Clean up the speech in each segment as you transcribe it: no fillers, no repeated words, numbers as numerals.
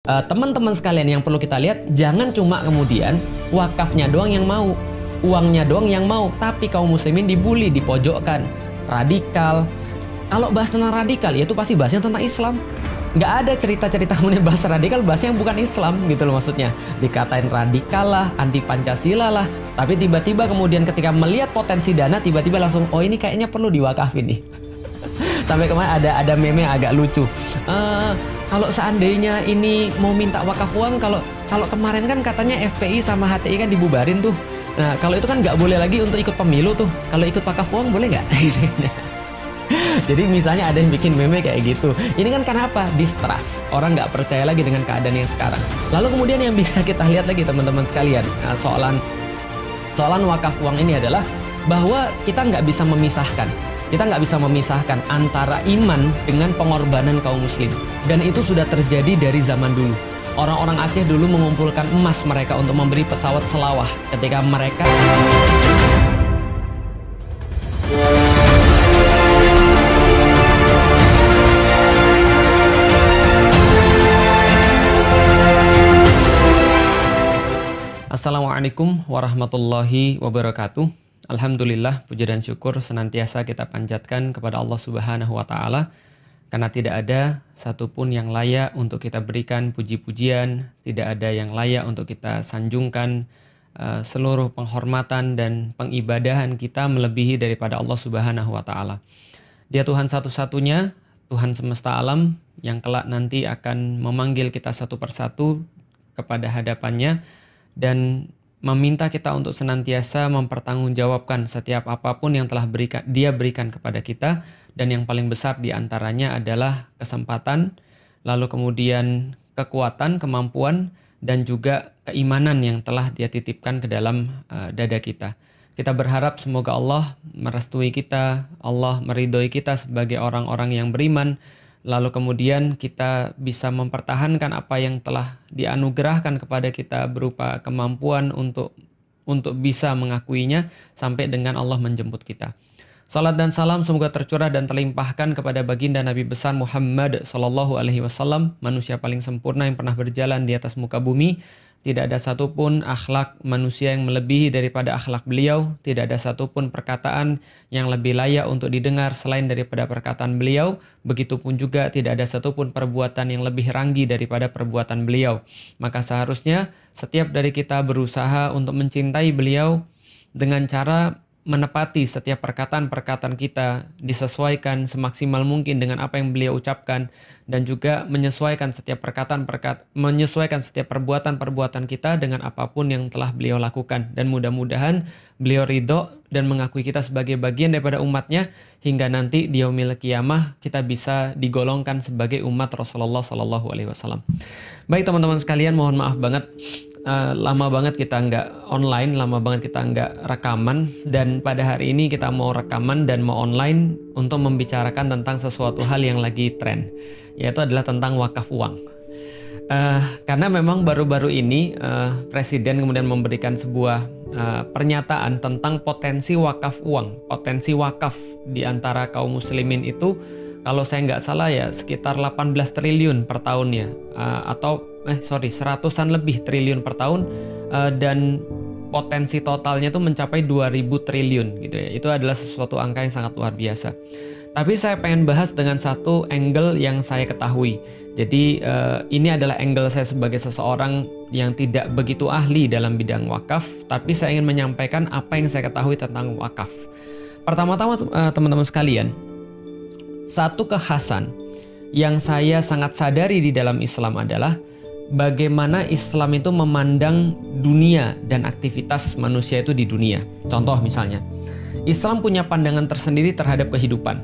Teman-teman sekalian yang perlu kita lihat, jangan cuma kemudian wakafnya doang yang mau, uangnya doang yang mau, tapi kaum muslimin dibully, dipojokkan, radikal. Kalau bahas tentang radikal, ya itu pasti bahasnya tentang Islam. Nggak ada cerita-cerita kemudian bahas radikal, bahasnya yang bukan Islam gitu loh maksudnya. Dikatain radikal lah, anti Pancasila lah. Tapi tiba-tiba kemudian ketika melihat potensi dana, tiba-tiba langsung, oh ini kayaknya perlu diwakafin nih. Sampai kemarin ada meme yang agak lucu. Kalau seandainya ini mau minta wakaf uang, kalau kemarin kan katanya FPI sama HTI kan dibubarin tuh. Nah kalau itu kan nggak boleh lagi untuk ikut pemilu tuh. Kalau ikut wakaf uang boleh nggak? Jadi misalnya ada yang bikin meme kayak gitu. Ini kan karena apa? Distrust. Orang nggak percaya lagi dengan keadaan yang sekarang. Lalu kemudian yang bisa kita lihat lagi teman-teman sekalian, soalan wakaf uang ini adalah bahwa kita nggak bisa memisahkan. Kita nggak bisa memisahkan antara iman dengan pengorbanan kaum muslim. Dan itu sudah terjadi dari zaman dulu. Orang-orang Aceh dulu mengumpulkan emas mereka untuk memberi pesawat selawah ketika mereka... Assalamualaikum warahmatullahi wabarakatuh. Alhamdulillah, puja dan syukur senantiasa kita panjatkan kepada Allah Subhanahu wa Ta'ala, karena tidak ada satupun yang layak untuk kita berikan puji-pujian, tidak ada yang layak untuk kita sanjungkan. Seluruh penghormatan dan pengibadahan kita melebihi daripada Allah Subhanahu wa Ta'ala. Dia Tuhan satu-satunya, Tuhan semesta alam, yang kelak nanti akan memanggil kita satu persatu kepada hadapannya dan meminta kita untuk senantiasa mempertanggungjawabkan setiap apapun yang telah dia berikan kepada kita, dan yang paling besar diantaranya adalah kesempatan, lalu kemudian kekuatan, kemampuan, dan juga keimanan yang telah dia titipkan ke dalam dada kita. Kita berharap semoga Allah merestui kita, Allah meridhoi kita sebagai orang-orang yang beriman, lalu kemudian kita bisa mempertahankan apa yang telah dianugerahkan kepada kita berupa kemampuan untuk bisa mengakuinya sampai dengan Allah menjemput kita. Salat dan salam semoga tercurah dan terlimpahkan kepada baginda Nabi besar Muhammad sallallahu alaihi wasallam, manusia paling sempurna yang pernah berjalan di atas muka bumi. Tidak ada satupun akhlak manusia yang melebihi daripada akhlak beliau. Tidak ada satupun perkataan yang lebih layak untuk didengar selain daripada perkataan beliau. Begitupun juga tidak ada satupun perbuatan yang lebih ranggi daripada perbuatan beliau. Maka seharusnya setiap dari kita berusaha untuk mencintai beliau dengan cara menepati setiap perkataan-perkataan kita, disesuaikan semaksimal mungkin dengan apa yang beliau ucapkan, dan juga menyesuaikan setiap menyesuaikan setiap perbuatan-perbuatan kita dengan apapun yang telah beliau lakukan. Dan mudah-mudahan beliau ridho dan mengakui kita sebagai bagian daripada umatnya, hingga nanti di yaumil qiyamah kita bisa digolongkan sebagai umat Rasulullah Sallallahu Alaihi Wasallam. Baik teman-teman sekalian, mohon maaf banget. Lama banget kita nggak online, lama banget kita nggak rekaman, dan pada hari ini kita mau rekaman dan mau online untuk membicarakan tentang sesuatu hal yang lagi tren, yaitu adalah tentang wakaf uang. Karena memang baru-baru ini Presiden kemudian memberikan sebuah pernyataan tentang potensi wakaf uang, potensi wakaf di antara kaum muslimin itu, kalau saya nggak salah ya sekitar 18 triliun per tahunnya, seratusan lebih triliun per tahun, dan potensi totalnya itu mencapai 2000 triliun gitu ya. Itu adalah sesuatu angka yang sangat luar biasa. Tapi saya pengen bahas dengan satu angle yang saya ketahui. Jadi ini adalah angle saya sebagai seseorang yang tidak begitu ahli dalam bidang wakaf, tapi saya ingin menyampaikan apa yang saya ketahui tentang wakaf. Pertama-tama teman-teman sekalian, satu kekhasan yang saya sangat sadari di dalam Islam adalah bagaimana Islam itu memandang dunia dan aktivitas manusia itu di dunia. Contoh misalnya, Islam punya pandangan tersendiri terhadap kehidupan.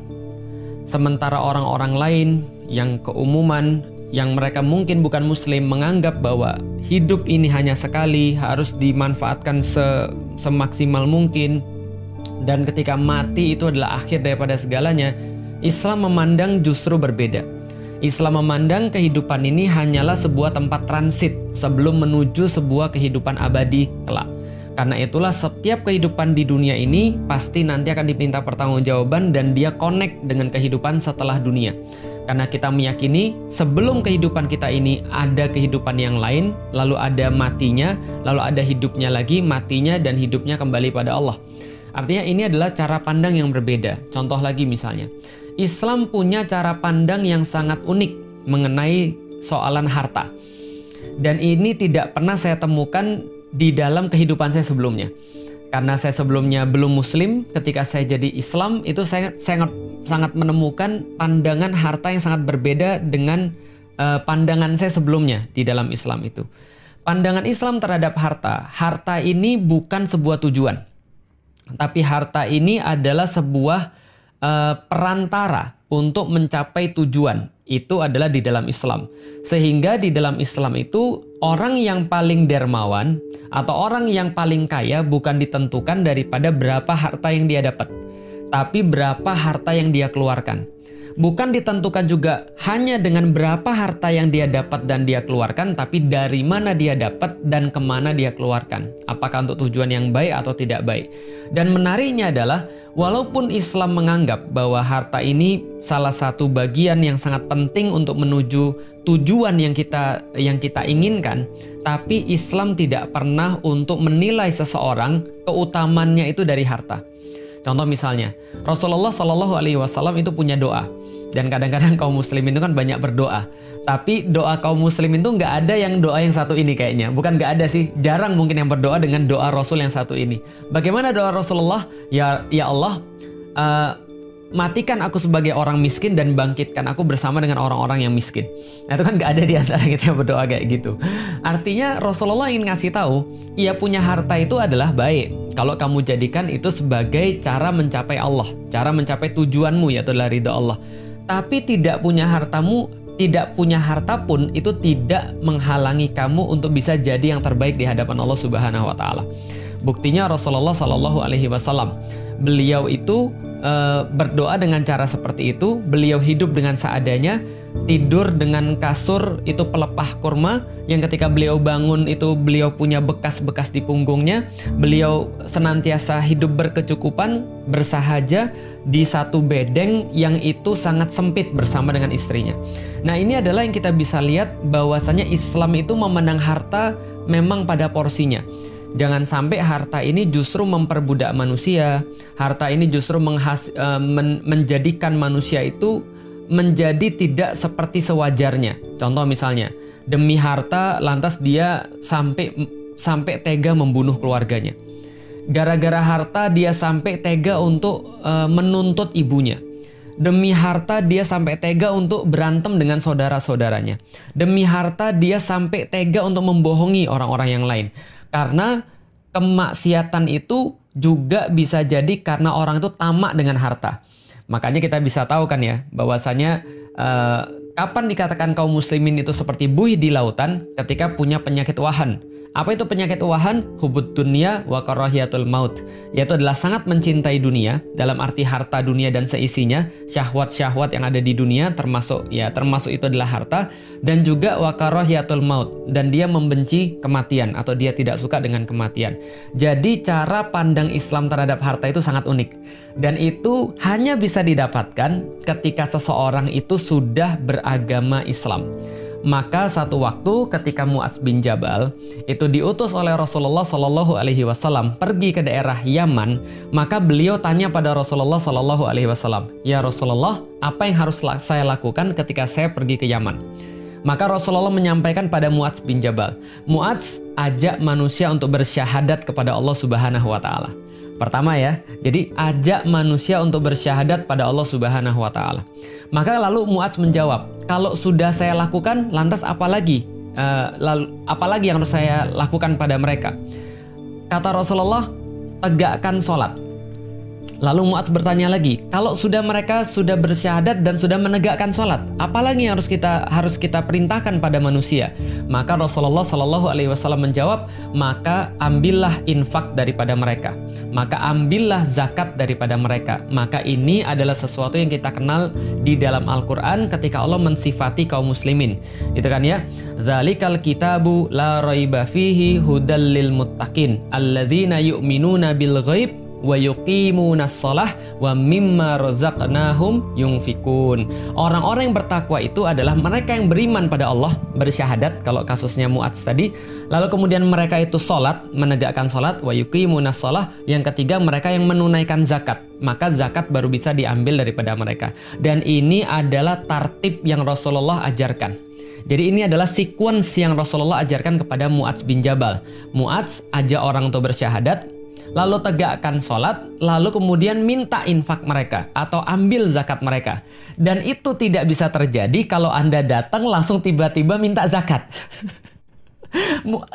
Sementara orang-orang lain yang keumuman, yang mereka mungkin bukan muslim, menganggap bahwa hidup ini hanya sekali, harus dimanfaatkan semaksimal mungkin, dan ketika mati itu adalah akhir daripada segalanya. Islam memandang justru berbeda. Islam memandang kehidupan ini hanyalah sebuah tempat transit sebelum menuju sebuah kehidupan abadi kelak. Karena itulah setiap kehidupan di dunia ini pasti nanti akan diminta pertanggungjawaban dan dia connect dengan kehidupan setelah dunia. Karena kita meyakini sebelum kehidupan kita ini ada kehidupan yang lain, lalu ada matinya, lalu ada hidupnya lagi, matinya dan hidupnya kembali pada Allah. Artinya ini adalah cara pandang yang berbeda. Contoh lagi misalnya, Islam punya cara pandang yang sangat unik mengenai soalan harta. Dan ini tidak pernah saya temukan di dalam kehidupan saya sebelumnya. Karena saya sebelumnya belum muslim, ketika saya jadi Islam itu saya sangat menemukan pandangan harta yang sangat berbeda dengan pandangan saya sebelumnya di dalam Islam itu. Pandangan Islam terhadap harta ini bukan sebuah tujuan. Tapi harta ini adalah sebuah perantara untuk mencapai tujuan. Itu adalah di dalam Islam. Sehingga di dalam Islam itu orang yang paling dermawan atau orang yang paling kaya bukan ditentukan daripada berapa harta yang dia dapat, tapi berapa harta yang dia keluarkan. Bukan ditentukan juga hanya dengan berapa harta yang dia dapat dan dia keluarkan, tapi dari mana dia dapat dan kemana dia keluarkan. Apakah untuk tujuan yang baik atau tidak baik. Dan menariknya adalah, walaupun Islam menganggap bahwa harta ini salah satu bagian yang sangat penting untuk menuju tujuan yang kita inginkan, tapi Islam tidak pernah untuk menilai seseorang keutamannya itu dari harta. Contoh misalnya, Rasulullah Shallallahu Alaihi Wasallam itu punya doa, dan kadang-kadang kaum muslimin itu kan banyak berdoa. Tapi doa kaum muslimin itu nggak ada yang doa yang satu ini kayaknya. Bukan nggak ada sih, jarang mungkin yang berdoa dengan doa Rasul yang satu ini. Bagaimana doa Rasulullah? Ya Allah, matikan aku sebagai orang miskin dan bangkitkan aku bersama dengan orang-orang yang miskin. Nah itu kan nggak ada di antara kita yang berdoa kayak gitu. Artinya Rasulullah ingin ngasih tahu, ia punya harta itu adalah baik kalau kamu jadikan itu sebagai cara mencapai Allah, cara mencapai tujuanmu yaitu adalah ridha Allah. Tapi tidak punya harta pun itu tidak menghalangi kamu untuk bisa jadi yang terbaik di hadapan Allah Subhanahu wa taala. Buktinya Rasulullah Shallallahu alaihi wasallam, beliau itu berdoa dengan cara seperti itu. Beliau hidup dengan seadanya, tidur dengan kasur itu pelepah kurma yang ketika beliau bangun itu beliau punya bekas-bekas di punggungnya. Beliau senantiasa hidup berkecukupan, bersahaja di satu bedeng yang itu sangat sempit bersama dengan istrinya. Nah ini adalah yang kita bisa lihat bahwasanya Islam itu memandang harta memang pada porsinya. Jangan sampai harta ini justru memperbudak manusia. Harta ini justru menjadikan manusia itu menjadi tidak seperti sewajarnya. Contoh misalnya, demi harta lantas dia sampai tega membunuh keluarganya. Gara-gara harta dia sampai tega untuk menuntut ibunya. Demi harta dia sampai tega untuk berantem dengan saudara-saudaranya. Demi harta dia sampai tega untuk membohongi orang-orang yang lain. Karena kemaksiatan itu juga bisa jadi karena orang itu tamak dengan harta. Makanya kita bisa tahu kan ya, bahwasanya kapan dikatakan kaum muslimin itu seperti buih di lautan ketika punya penyakit wahan. Apa itu penyakit wahan? Hubud dunya wa karahiyatul maut. Yaitu adalah sangat mencintai dunia, dalam arti harta dunia dan seisinya, syahwat-syahwat yang ada di dunia termasuk itu adalah harta, dan juga wa karahiyatul maut, dan dia membenci kematian atau dia tidak suka dengan kematian. Jadi cara pandang Islam terhadap harta itu sangat unik. Dan itu hanya bisa didapatkan ketika seseorang itu sudah beragama Islam. Maka satu waktu ketika Mu'adz bin Jabal itu diutus oleh Rasulullah Shallallahu Alaihi Wasallam pergi ke daerah Yaman, maka beliau tanya pada Rasulullah Shallallahu Alaihi Wasallam, ya Rasulullah, apa yang harus saya lakukan ketika saya pergi ke Yaman? Maka Rasulullah menyampaikan pada Mu'adz bin Jabal, Mu'adz, ajak manusia untuk bersyahadat kepada Allah Subhanahu Wa Taala. Pertama ya, jadi ajak manusia untuk bersyahadat pada Allah Subhanahu Wa Taala. Maka lalu Mu'adz menjawab, kalau sudah saya lakukan, lantas apalagi yang harus saya lakukan pada mereka? Kata Rasulullah, tegakkan sholat. Lalu Mu'adz bertanya lagi, kalau mereka sudah bersyahadat dan sudah menegakkan sholat, apalagi yang harus kita perintahkan pada manusia? Maka Rasulullah Shallallahu Alaihi Wasallam menjawab, maka ambillah infak daripada mereka, maka ambillah zakat daripada mereka. Maka ini adalah sesuatu yang kita kenal di dalam Al-Quran ketika Allah mensifati kaum muslimin. Itu kan ya, Zalikal kitabu la raiba fihi hudal lil muttaqin alladzina yu'minuna bil ghaib wa yuqimunas shalah wa mimma razaqnahum yunfikun. Orang-orang yang bertakwa itu adalah mereka yang beriman pada Allah, bersyahadat kalau kasusnya Mu'adz tadi. Lalu kemudian mereka itu sholat, menegakkan sholat, wa yuqimunas shalah. Yang ketiga, mereka yang menunaikan zakat. Maka zakat baru bisa diambil daripada mereka. Dan ini adalah tartib yang Rasulullah ajarkan. Jadi ini adalah sequence yang Rasulullah ajarkan kepada Mu'adz bin Jabal. Mu'adz ajak orang untuk bersyahadat, lalu tegakkan sholat, lalu kemudian minta infak mereka atau ambil zakat mereka. Dan itu tidak bisa terjadi kalau Anda datang langsung tiba-tiba minta zakat.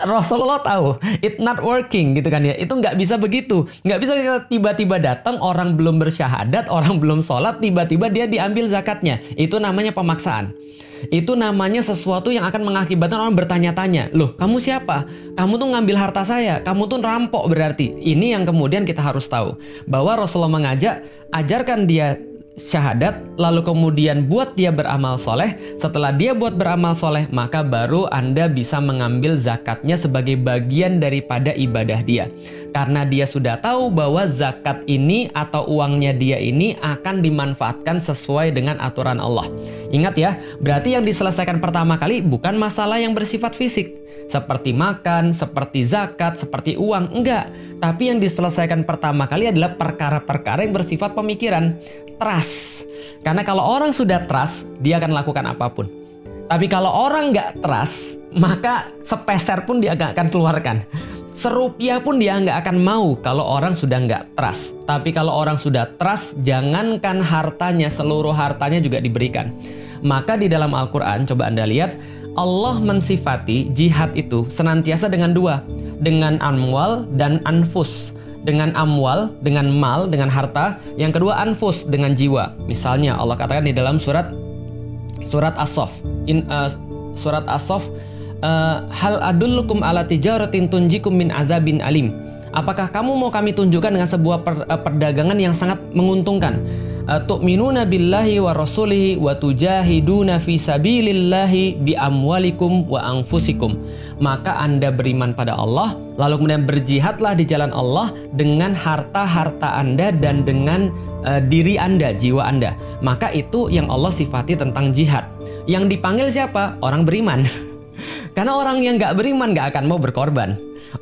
Rasulullah tahu, it's not working gitu kan ya. Itu nggak bisa begitu. Nggak bisa kita tiba-tiba datang, orang belum bersyahadat, orang belum sholat, tiba-tiba dia diambil zakatnya. Itu namanya pemaksaan. Itu namanya sesuatu yang akan mengakibatkan orang bertanya-tanya, loh kamu siapa? Kamu tuh ngambil harta saya, kamu tuh rampok berarti. Ini yang kemudian kita harus tahu, bahwa Rasulullah mengajak, ajarkan dia syahadat, lalu kemudian buat dia beramal soleh. Setelah dia buat beramal soleh, maka baru Anda bisa mengambil zakatnya sebagai bagian daripada ibadah dia. Karena dia sudah tahu bahwa zakat ini atau uangnya dia ini akan dimanfaatkan sesuai dengan aturan Allah. Ingat ya, berarti yang diselesaikan pertama kali bukan masalah yang bersifat fisik, seperti makan, seperti zakat, seperti uang, enggak. Tapi yang diselesaikan pertama kali adalah perkara-perkara yang bersifat pemikiran, trust. Karena kalau orang sudah trust, dia akan lakukan apapun. Tapi kalau orang nggak trust, maka sepeser pun dia nggak akan keluarkan. Serupiah pun dia nggak akan mau kalau orang sudah nggak trust. Tapi kalau orang sudah trust, jangankan hartanya, seluruh hartanya juga diberikan. Maka di dalam Al-Quran, coba Anda lihat, Allah mensifati jihad itu senantiasa dengan dua, dengan amwal dan anfus. Dengan amwal, dengan mal, dengan harta. Yang kedua anfus, dengan jiwa. Misalnya Allah katakan di dalam surat As-Saff, surat As-Saff, hal adullukum ala tijaratin tunjikum min azabin alim. Apakah kamu mau kami tunjukkan dengan sebuah perdagangan yang sangat menguntungkan? Tu'minuna billahi wa rasulihi wa tujahiduna fi sabilillahi bi amwalikum wa anfusikum. Maka Anda beriman pada Allah, lalu kemudian berjihadlah di jalan Allah dengan harta-harta Anda dan dengan diri Anda, jiwa Anda. Maka itu yang Allah sifati tentang jihad. Yang dipanggil siapa? Orang beriman. Karena orang yang nggak beriman nggak akan mau berkorban.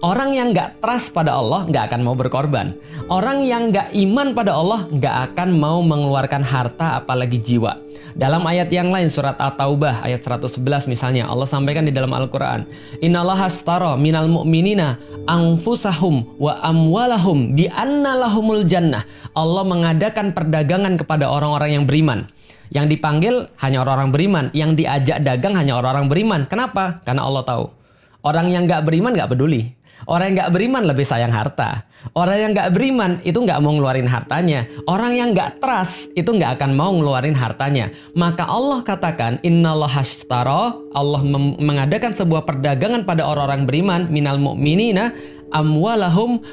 Orang yang nggak trust pada Allah nggak akan mau berkorban. Orang yang nggak iman pada Allah nggak akan mau mengeluarkan harta apalagi jiwa. Dalam ayat yang lain, surat At-Taubah ayat 111 misalnya, Allah sampaikan di dalam Al-Quran, Innallaha astara minal mu'minina anfusahum wa amwalahum bi anna lahumul jannah. Allah mengadakan perdagangan kepada orang-orang yang beriman. Yang dipanggil hanya orang-orang beriman, yang diajak dagang hanya orang-orang beriman. Kenapa? Karena Allah tahu. Orang yang nggak beriman nggak peduli. Orang yang nggak beriman lebih sayang harta. Orang yang nggak beriman itu nggak mau ngeluarin hartanya. Orang yang nggak trust itu nggak akan mau ngeluarin hartanya. Maka Allah katakan, Innallaha ashtara, Allah mengadakan sebuah perdagangan pada orang-orang beriman, minal mu'minina anfusahum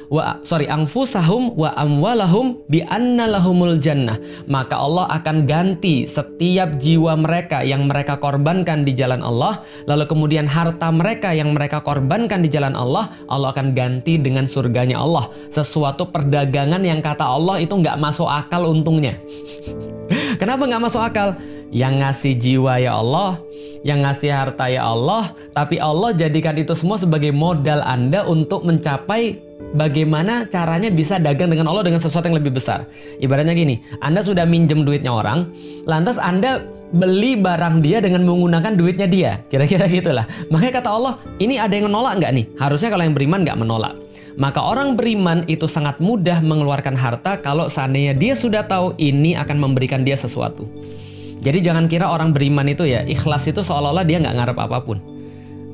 wa amwalahum bi anna lahumul jannah. Maka Allah akan ganti setiap jiwa mereka yang mereka korbankan di jalan Allah, lalu kemudian harta mereka yang mereka korbankan di jalan Allah, Allah akan ganti dengan surganya Allah. Sesuatu perdagangan yang kata Allah itu nggak masuk akal untungnya. Kenapa nggak masuk akal? Yang ngasih jiwa ya Allah, yang ngasih harta ya Allah, tapi Allah jadikan itu semua sebagai modal Anda untuk mencapai bagaimana caranya bisa dagang dengan Allah dengan sesuatu yang lebih besar. Ibaratnya gini, Anda sudah minjem duitnya orang, lantas Anda beli barang dia dengan menggunakan duitnya dia. Kira-kira gitulah. Makanya kata Allah, ini ada yang menolak nggak nih? Harusnya kalau yang beriman nggak menolak. Maka orang beriman itu sangat mudah mengeluarkan harta kalau seandainya dia sudah tahu ini akan memberikan dia sesuatu. Jadi jangan kira orang beriman itu ya ikhlas itu seolah-olah dia nggak ngarep apapun.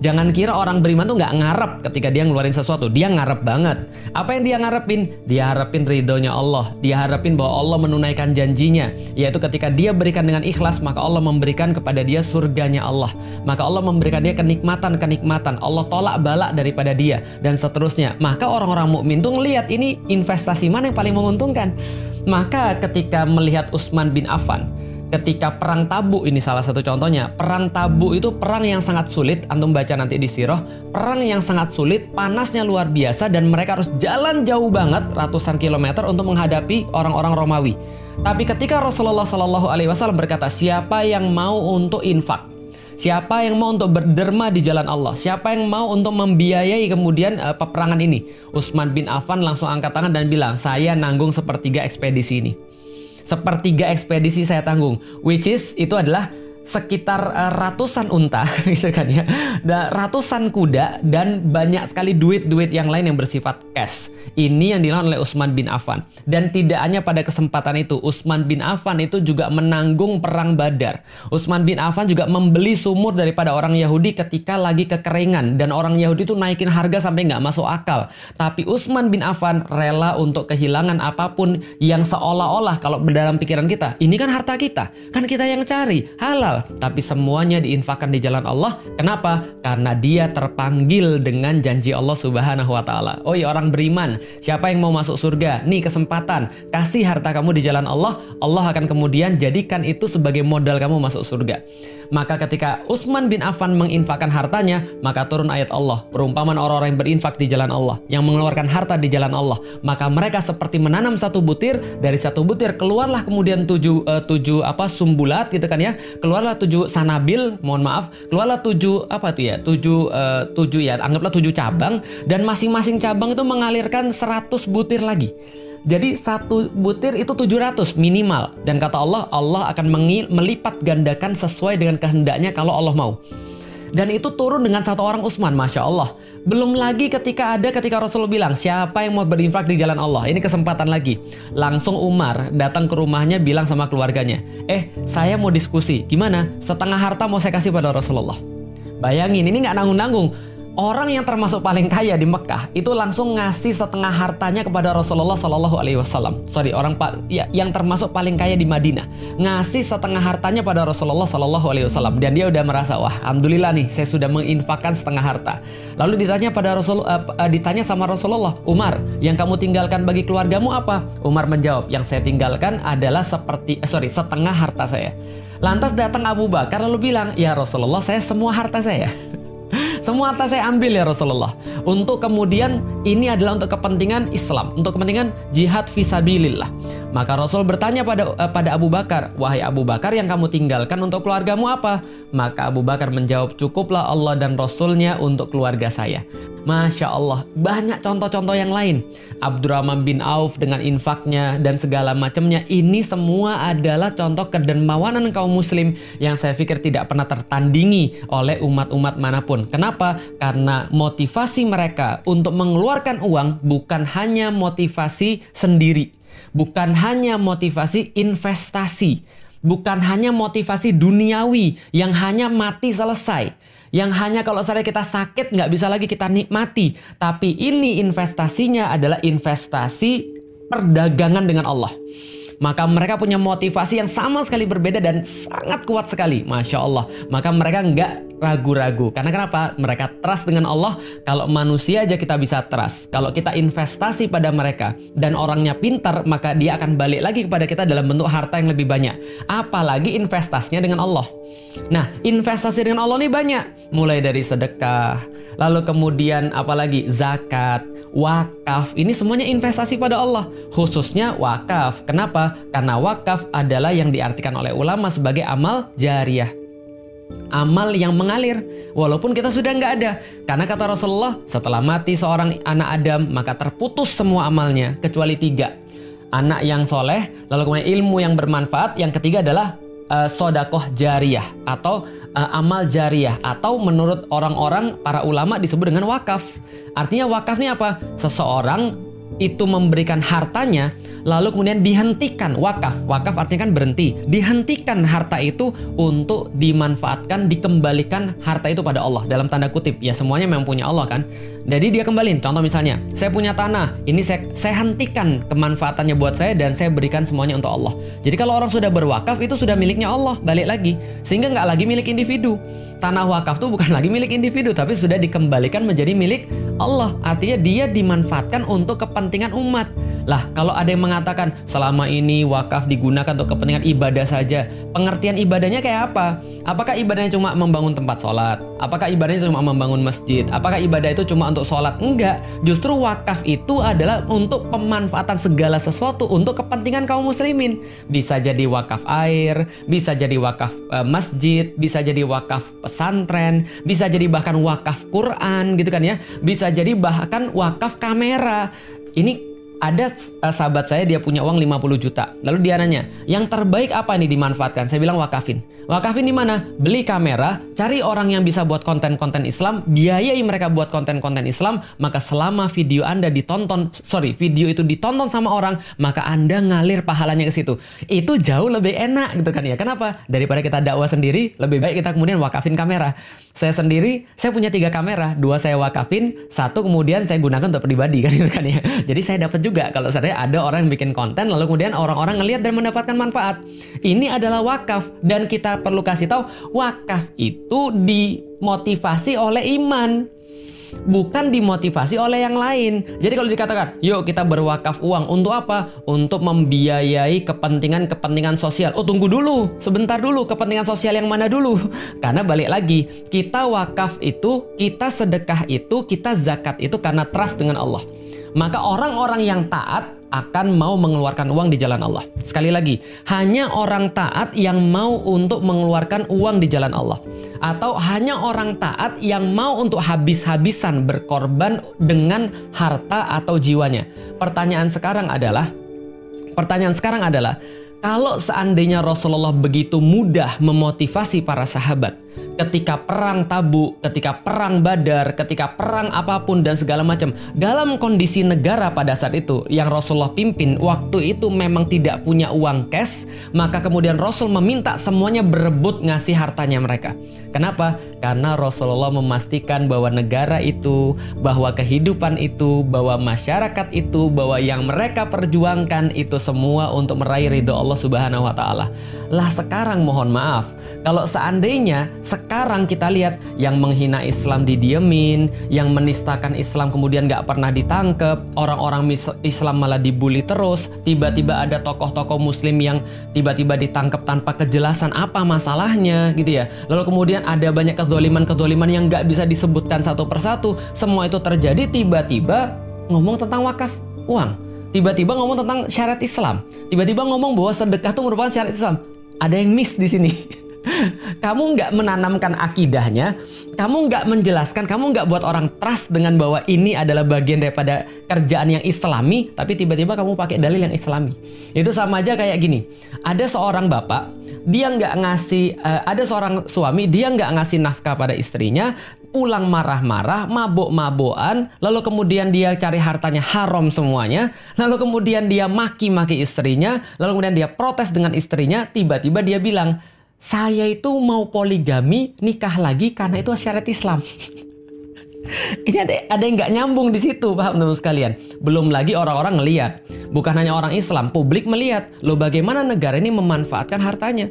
Jangan kira orang beriman tuh nggak ngarep ketika dia ngeluarin sesuatu. Dia ngarep banget. Apa yang dia ngarepin? Dia harapin ridhonya Allah. Dia harapin bahwa Allah menunaikan janjinya, yaitu ketika dia berikan dengan ikhlas, maka Allah memberikan kepada dia surganya Allah. Maka Allah memberikan dia kenikmatan-kenikmatan. Allah tolak balak daripada dia dan seterusnya. Maka orang-orang mukmin tuh ngelihat ini investasi mana yang paling menguntungkan. Maka ketika melihat Utsman bin Affan, ketika perang Tabuk, ini salah satu contohnya. Perang Tabuk itu perang yang sangat sulit, antum baca nanti di sirah. Perang yang sangat sulit, panasnya luar biasa, dan mereka harus jalan jauh banget, ratusan kilometer untuk menghadapi orang-orang Romawi. Tapi ketika Rasulullah SAW berkata, siapa yang mau untuk infak, siapa yang mau untuk berderma di jalan Allah, siapa yang mau untuk membiayai kemudian peperangan ini, Utsman bin Affan langsung angkat tangan dan bilang, saya nanggung sepertiga ekspedisi ini. Sepertiga ekspedisi saya tanggung, which is itu adalah sekitar ratusan unta gitu kan ya, ratusan kuda, dan banyak sekali duit-duit yang lain yang bersifat cash. Ini yang dilakukan oleh Utsman bin Affan. Dan tidak hanya pada kesempatan itu, Utsman bin Affan itu juga menanggung perang Badar. Utsman bin Affan juga membeli sumur daripada orang Yahudi ketika lagi kekeringan, dan orang Yahudi itu naikin harga sampai nggak masuk akal. Tapi Utsman bin Affan rela untuk kehilangan apapun yang seolah-olah kalau dalam pikiran kita, ini kan harta kita, kan kita yang cari, halal. Tapi semuanya diinfakkan di jalan Allah. Kenapa? Karena dia terpanggil dengan janji Allah Subhanahu wa Ta'ala. Oh ya orang beriman, siapa yang mau masuk surga? Nih kesempatan, kasih harta kamu di jalan Allah. Allah akan kemudian jadikan itu sebagai modal kamu masuk surga. Maka ketika Utsman bin Affan menginfakkan hartanya, maka turun ayat Allah, perumpamaan orang-orang yang berinfak di jalan Allah, yang mengeluarkan harta di jalan Allah. Maka mereka seperti menanam satu butir, dari satu butir keluarlah kemudian tujuh sumbulat gitu kan ya, keluarlah 7 sanabil, mohon maaf, keluarlah 7 anggaplah 7 cabang, dan masing-masing cabang itu mengalirkan 100 butir lagi. Jadi satu butir itu 700 minimal. Dan kata Allah, Allah akan melipat gandakan sesuai dengan kehendaknya kalau Allah mau. Dan itu turun dengan satu orang Utsman, Masya Allah. Belum lagi ketika Rasulullah bilang, siapa yang mau berinfak di jalan Allah? Ini kesempatan lagi. Langsung Umar datang ke rumahnya, bilang sama keluarganya, saya mau diskusi. Gimana? Setengah harta mau saya kasih pada Rasulullah. Bayangin, ini nggak nanggung-nanggung. Orang yang termasuk paling kaya di Mekah itu langsung ngasih setengah hartanya kepada Rasulullah SAW. Yang termasuk paling kaya di Madinah ngasih setengah hartanya pada Rasulullah SAW. Dan dia udah merasa, wah, alhamdulillah nih, saya sudah menginfakkan setengah harta. Lalu ditanya sama Rasulullah, Umar, yang kamu tinggalkan bagi keluargamu apa? Umar menjawab, yang saya tinggalkan adalah setengah harta saya. Lantas datang Abu Bakar lalu bilang, ya Rasulullah, saya semua harta saya. Semua harta saya ambil ya Rasulullah. Untuk kemudian ini adalah untuk kepentingan Islam, untuk kepentingan jihad fisabilillah. Maka Rasul bertanya pada Abu Bakar, wahai Abu Bakar, yang kamu tinggalkan untuk keluargamu apa? Maka Abu Bakar menjawab, cukuplah Allah dan Rasulnya untuk keluarga saya. Masya Allah, banyak contoh-contoh yang lain. Abdurrahman bin Auf dengan infaknya dan segala macamnya. Ini semua adalah contoh kedermawanan kaum muslim yang saya pikir tidak pernah tertandingi oleh umat-umat manapun. Kenapa? Karena motivasi mereka untuk mengeluarkan uang bukan hanya motivasi sendiri, bukan hanya motivasi investasi, bukan hanya motivasi duniawi yang hanya mati selesai, yang hanya kalau misalnya kita sakit nggak bisa lagi kita nikmati. Tapi ini investasinya adalah investasi perdagangan dengan Allah. Maka mereka punya motivasi yang sama sekali berbeda dan sangat kuat sekali. Masya Allah. Maka mereka nggak ragu-ragu. Karena kenapa? Mereka trust dengan Allah. Kalau manusia aja kita bisa trust. Kalau kita investasi pada mereka dan orangnya pintar, maka dia akan balik lagi kepada kita dalam bentuk harta yang lebih banyak. Apalagi investasinya dengan Allah. Nah, investasi dengan Allah ini banyak. Mulai dari sedekah, lalu kemudian apalagi zakat, wakaf. Ini semuanya investasi pada Allah. Khususnya wakaf. Kenapa? Karena wakaf adalah yang diartikan oleh ulama sebagai amal jariyah, amal yang mengalir walaupun kita sudah nggak ada. Karena kata Rasulullah, setelah mati seorang anak Adam maka terputus semua amalnya kecuali 3. Anak yang soleh, lalu kemudian ilmu yang bermanfaat, yang ketiga adalah sodakoh jariyah atau amal jariyah, atau menurut orang-orang para ulama disebut dengan wakaf. Artinya wakaf ini apa? Seseorang itu memberikan hartanya, lalu kemudian dihentikan wakaf. Wakaf artinya kan berhenti. Dihentikan harta itu untuk dimanfaatkan, dikembalikan harta itu pada Allah. Dalam tanda kutip, ya semuanya memang punya Allah kan. Jadi dia kembaliin. Contoh misalnya, saya punya tanah, ini saya hentikan kemanfaatannya buat saya dan saya berikan semuanya untuk Allah. Jadi kalau orang sudah berwakaf, itu sudah miliknya Allah, balik lagi. Sehingga nggak lagi milik individu. Tanah wakaf itu bukan lagi milik individu, tapi sudah dikembalikan menjadi milik Allah. Artinya dia dimanfaatkan untuk kepentingan umat. Lah, kalau ada yang mengatakan selama ini wakaf digunakan untuk kepentingan ibadah saja, pengertian ibadahnya kayak apa? Apakah ibadahnya cuma membangun tempat sholat? Apakah ibadahnya cuma membangun masjid? Apakah ibadah itu cuma untuk sholat? Enggak. Justru wakaf itu adalah untuk pemanfaatan segala sesuatu untuk kepentingan kaum muslimin. Bisa jadi wakaf air, bisa jadi wakaf masjid, bisa jadi wakaf pesantren, bisa jadi bahkan wakaf Quran gitu kan ya. Bisa jadi bahkan wakaf kamera. Ini ada sahabat saya, dia punya uang 50 juta. Lalu dia nanya, yang terbaik apa nih dimanfaatkan? Saya bilang wakafin. Wakafin di mana? Beli kamera, cari orang yang bisa buat konten-konten Islam, biayai mereka buat konten-konten Islam, maka selama video Anda video itu ditonton sama orang, maka Anda ngalir pahalanya ke situ. Itu jauh lebih enak gitu kan ya. Kenapa? Daripada kita dakwah sendiri, lebih baik kita kemudian wakafin kamera. Saya sendiri, saya punya 3 kamera, 2 saya wakafin, 1 kemudian saya gunakan untuk pribadi kan gitu kan ya. Jadi saya dapat juga kalau seandainya ada orang yang bikin konten lalu kemudian orang-orang ngelihat dan mendapatkan manfaat. Ini adalah wakaf, dan kita perlu kasih tahu wakaf itu dimotivasi oleh iman, bukan dimotivasi oleh yang lain. Jadi kalau dikatakan, yuk kita berwakaf uang untuk apa? Untuk membiayai kepentingan sosial. Oh tunggu dulu, sebentar dulu, kepentingan sosial yang mana dulu? Karena balik lagi, kita wakaf itu, kita sedekah itu, kita zakat itu karena trust dengan Allah. Maka orang-orang yang taat akan mau mengeluarkan uang di jalan Allah. Sekali lagi, hanya orang taat yang mau untuk mengeluarkan uang di jalan Allah. Atau hanya orang taat yang mau untuk habis-habisan berkorban dengan harta atau jiwanya. Pertanyaan sekarang adalah, kalau seandainya Rasulullah begitu mudah memotivasi para sahabat ketika perang Tabuk, ketika perang Badar, ketika perang apapun dan segala macam, dalam kondisi negara pada saat itu yang Rasulullah pimpin waktu itu memang tidak punya uang cash, maka kemudian Rasul meminta semuanya berebut ngasih hartanya mereka. Kenapa? Karena Rasulullah memastikan bahwa negara itu, bahwa kehidupan itu, bahwa masyarakat itu, bahwa yang mereka perjuangkan itu semua untuk meraih ridho Allah Subhanahu wa Ta'ala. Lah sekarang mohon maaf, kalau seandainya sekarang kita lihat yang menghina Islam didiemin, yang menistakan Islam kemudian gak pernah ditangkep, orang-orang Islam malah dibully terus, tiba-tiba ada tokoh-tokoh muslim yang tiba-tiba ditangkap tanpa kejelasan apa masalahnya gitu ya. Lalu kemudian ada banyak kezoliman yang gak bisa disebutkan satu persatu. Semua itu terjadi tiba-tiba ngomong tentang wakaf uang, tiba-tiba ngomong tentang syariat Islam, tiba-tiba ngomong bahwa sedekah itu merupakan syariat Islam. Ada yang miss di sini. Kamu nggak menanamkan akidahnya, kamu nggak menjelaskan, kamu nggak buat orang trust dengan bahwa ini adalah bagian daripada kerjaan yang Islami, tapi tiba-tiba kamu pakai dalil yang Islami. Itu sama aja kayak gini. Ada seorang bapak, dia nggak ngasih, ada seorang suami, dia nggak ngasih nafkah pada istrinya, pulang marah-marah, mabuk-mabukan, lalu kemudian dia cari hartanya haram semuanya, lalu kemudian dia maki-maki istrinya, lalu kemudian dia protes dengan istrinya, tiba-tiba dia bilang, saya itu mau poligami, nikah lagi karena itu syariat Islam. Ini ada yang nggak nyambung di situ, paham teman sekalian? Belum lagi orang-orang ngelihat, bukan hanya orang Islam, publik melihat, loh bagaimana negara ini memanfaatkan hartanya?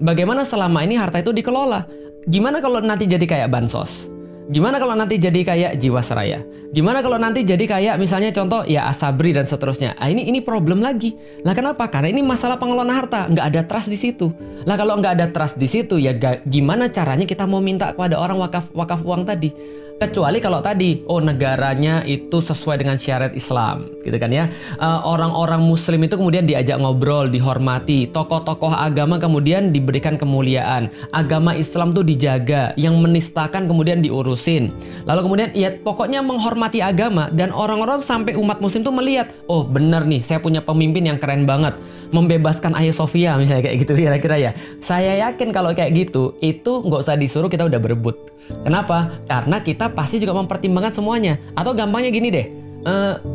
Bagaimana selama ini harta itu dikelola? Gimana kalau nanti jadi kayak bansos? Gimana kalau nanti jadi kayak Jiwasraya? Gimana kalau nanti jadi kayak misalnya contoh ya Asabri dan seterusnya? Ah, ini problem lagi. Lah kenapa? Karena ini masalah pengelolaan harta, nggak ada trust di situ. Lah kalau nggak ada trust di situ ya gimana caranya kita mau minta kepada orang wakaf uang tadi? Kecuali kalau tadi, oh negaranya itu sesuai dengan syariat Islam, gitu kan ya. Orang-orang Muslim itu kemudian diajak ngobrol, dihormati. Tokoh-tokoh agama kemudian diberikan kemuliaan. Agama Islam tuh dijaga, yang menistakan kemudian diurusin. Lalu kemudian ya pokoknya menghormati agama dan orang-orang sampai umat Muslim tuh melihat, oh bener nih, saya punya pemimpin yang keren banget, membebaskan Hagia Sophia misalnya kayak gitu kira-kira ya. Saya yakin kalau kayak gitu, itu nggak usah disuruh kita udah berebut. Kenapa? Karena kita pasti juga mempertimbangkan semuanya. Atau gampangnya gini deh,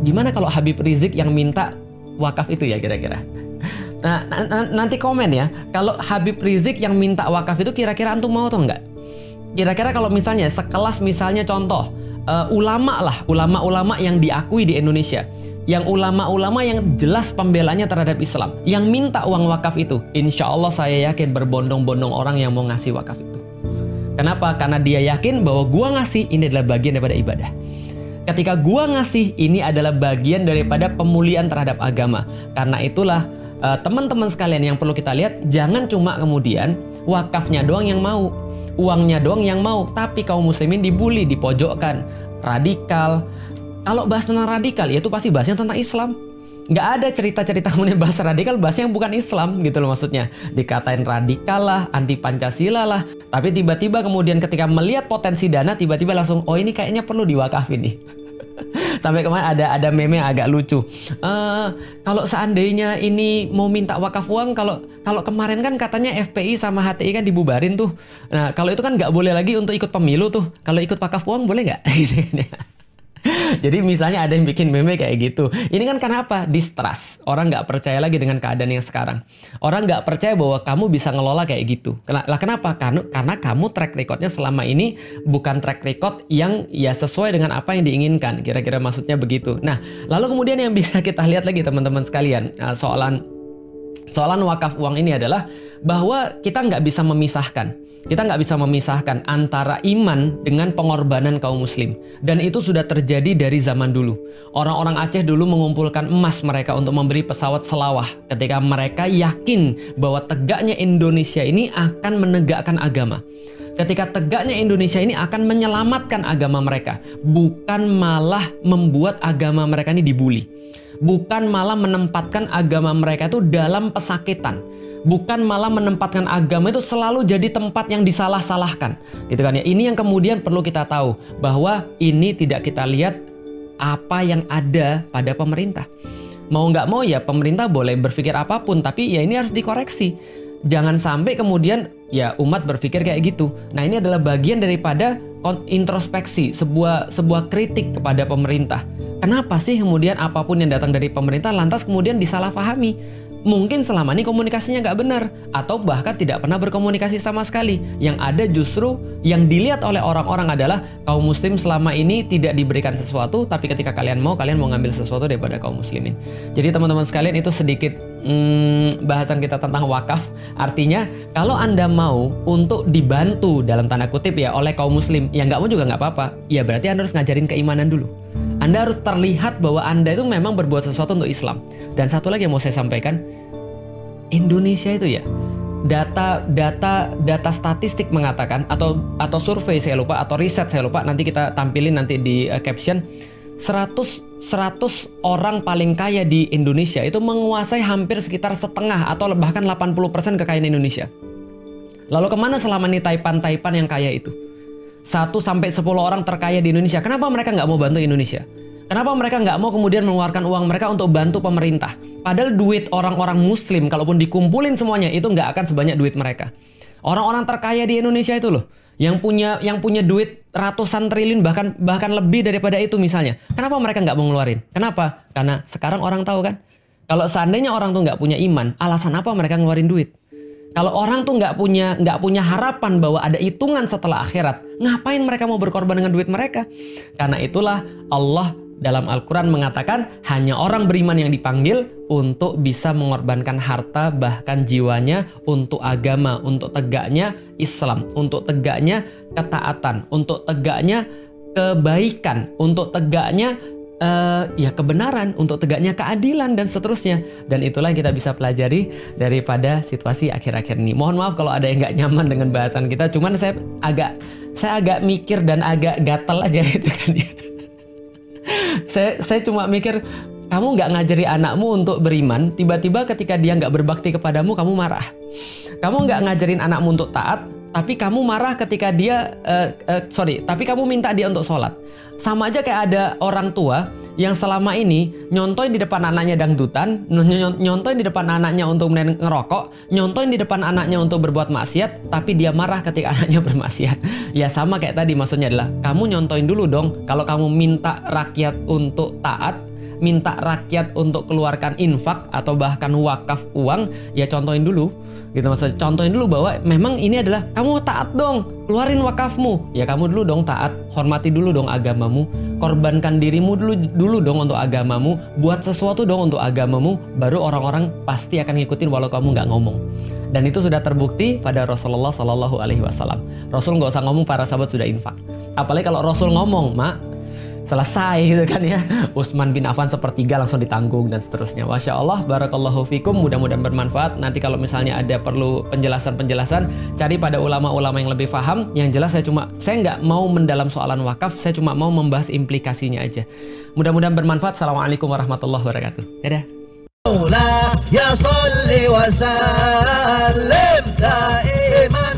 gimana kalau Habib Rizik yang minta wakaf itu ya kira-kira? Nah, nanti komen ya, kalau Habib Rizik yang minta wakaf itu kira-kira antum mau atau enggak? Kira-kira kalau misalnya sekelas misalnya contoh ulama-ulama yang diakui di Indonesia, yang ulama-ulama yang jelas pembelanya terhadap Islam, yang minta uang wakaf itu, insya Allah saya yakin berbondong-bondong orang yang mau ngasih wakaf itu. Kenapa? Karena dia yakin bahwa gua ngasih ini adalah bagian daripada ibadah. Ketika gua ngasih ini adalah bagian daripada pemulihan terhadap agama. Karena itulah teman-teman sekalian yang perlu kita lihat, jangan cuma kemudian wakafnya doang yang mau, uangnya doang yang mau, tapi kaum muslimin dibully, dipojokkan, radikal. Kalau bahas tentang radikal, ya itu pasti bahasnya tentang Islam. Nggak ada cerita-cerita kemudian bahas radikal, bahasnya yang bukan Islam gitu loh maksudnya. Dikatain radikal lah, anti Pancasila lah. Tapi tiba-tiba kemudian ketika melihat potensi dana, tiba-tiba langsung, oh ini kayaknya perlu diwakafin nih. Sampai kemarin ada meme yang agak lucu. Kalau seandainya ini mau minta wakaf uang, kalau kemarin kan katanya FPI sama HTI kan dibubarin tuh. Nah kalau itu kan nggak boleh lagi untuk ikut pemilu tuh. Kalau ikut wakaf uang boleh nggak? Jadi misalnya ada yang bikin meme kayak gitu. Ini kan karena apa? Distrust. Orang nggak percaya lagi dengan keadaan yang sekarang. Orang nggak percaya bahwa kamu bisa ngelola kayak gitu. Kenapa? Karena kamu track recordnya selama ini bukan track record yang ya sesuai dengan apa yang diinginkan. Kira-kira maksudnya begitu. Nah, lalu kemudian yang bisa kita lihat lagi teman-teman sekalian. Soalan wakaf uang ini adalah bahwa kita nggak bisa memisahkan. Kita nggak bisa memisahkan antara iman dengan pengorbanan kaum muslim. Dan itu sudah terjadi dari zaman dulu. Orang-orang Aceh dulu mengumpulkan emas mereka untuk memberi pesawat selawah. Ketika mereka yakin bahwa tegaknya Indonesia ini akan menegakkan agama. Ketika tegaknya Indonesia ini akan menyelamatkan agama mereka. Bukan malah membuat agama mereka ini dibully. Bukan malah menempatkan agama mereka itu dalam pesakitan. Bukan malah menempatkan agama itu selalu jadi tempat yang disalah-salahkan. Gitu kan ya. Ini yang kemudian perlu kita tahu. Bahwa ini tidak kita lihat apa yang ada pada pemerintah. Mau nggak mau ya pemerintah boleh berpikir apapun. Tapi ya ini harus dikoreksi. Jangan sampai kemudian ya umat berpikir kayak gitu. Nah ini adalah bagian daripada introspeksi. Sebuah kritik kepada pemerintah. Kenapa sih kemudian apapun yang datang dari pemerintah lantas kemudian disalahpahami? Mungkin selama ini komunikasinya nggak benar atau bahkan tidak pernah berkomunikasi sama sekali. Yang ada justru yang dilihat oleh orang-orang adalah kaum muslim selama ini tidak diberikan sesuatu, tapi ketika kalian mau ngambil sesuatu daripada kaum muslimin. Jadi teman-teman sekalian itu sedikit bahasan kita tentang wakaf. Artinya kalau Anda mau untuk dibantu dalam tanda kutip ya oleh kaum muslim, ya nggak mau juga nggak apa-apa. Ya berarti Anda harus ngajarin keimanan dulu. Anda harus terlihat bahwa Anda itu memang berbuat sesuatu untuk Islam. Dan satu lagi yang mau saya sampaikan, Indonesia itu ya, data statistik mengatakan atau survei saya lupa atau riset saya lupa, nanti kita tampilin nanti di caption, 100 orang paling kaya di Indonesia itu menguasai hampir sekitar setengah atau bahkan 80% kekayaan Indonesia. Lalu kemana selama ini Taipan yang kaya itu? 1-10 orang terkaya di Indonesia. Kenapa mereka nggak mau bantu Indonesia? Kenapa mereka nggak mau kemudian mengeluarkan uang mereka untuk bantu pemerintah? Padahal duit orang-orang muslim, kalaupun dikumpulin semuanya, itu nggak akan sebanyak duit mereka. Orang-orang terkaya di Indonesia itu loh, yang punya duit ratusan triliun, bahkan lebih daripada itu misalnya. Kenapa mereka nggak mau ngeluarin? Kenapa? Karena sekarang orang tahu kan, kalau seandainya orang tuh nggak punya iman, alasan apa mereka ngeluarin duit? Kalau orang tuh nggak punya harapan bahwa ada hitungan setelah akhirat, ngapain mereka mau berkorban dengan duit mereka? Karena itulah Allah dalam Al-Quran mengatakan hanya orang beriman yang dipanggil untuk bisa mengorbankan harta bahkan jiwanya untuk agama, untuk tegaknya Islam, untuk tegaknya ketaatan, untuk tegaknya kebaikan, untuk tegaknya kebenaran, untuk tegaknya keadilan dan seterusnya. Dan itulah yang kita bisa pelajari daripada situasi akhir-akhir ini. Mohon maaf kalau ada yang nggak nyaman dengan bahasan kita, cuman saya agak mikir dan agak gatel aja gitu kan ya. Saya cuma mikir, kamu nggak ngajari anakmu untuk beriman, tiba-tiba ketika dia nggak berbakti kepadamu, kamu marah. Kamu nggak ngajarin anakmu untuk taat, tapi kamu marah ketika dia, tapi kamu minta dia untuk sholat. Sama aja kayak ada orang tua yang selama ini nyontoin di depan anaknya dangdutan, nyontoin di depan anaknya untuk ngerokok, nyontoin di depan anaknya untuk berbuat maksiat, tapi dia marah ketika anaknya bermaksiat. Ya sama kayak tadi, maksudnya adalah kamu nyontoin dulu dong. Kalau kamu minta rakyat untuk taat, minta rakyat untuk keluarkan infak atau bahkan wakaf uang, ya contohin dulu gitu, maksudnya contohin dulu bahwa memang ini adalah kamu taat dong, keluarin wakafmu, ya kamu dulu dong taat, hormati dulu dong agamamu, korbankan dirimu dulu dong untuk agamamu, buat sesuatu dong untuk agamamu, baru orang-orang pasti akan ngikutin walau kamu nggak ngomong. Dan itu sudah terbukti pada Rasulullah Shallallahu Alaihi Wasallam. Rasul nggak usah ngomong, para sahabat sudah infak. Apalagi kalau Rasul ngomong, mak, selesai gitu kan ya. Utsman bin Affan sepertiga langsung ditanggung dan seterusnya. Masya Allah, barakallahu fikum, mudah-mudahan bermanfaat. Nanti kalau misalnya ada perlu penjelasan-penjelasan, cari pada ulama-ulama yang lebih paham. Yang jelas saya nggak mau mendalam soalan wakaf, saya cuma mau membahas implikasinya aja. Mudah-mudahan bermanfaat. Assalamualaikum warahmatullahi wabarakatuh. Dadah. Ya salli wa sallim daiman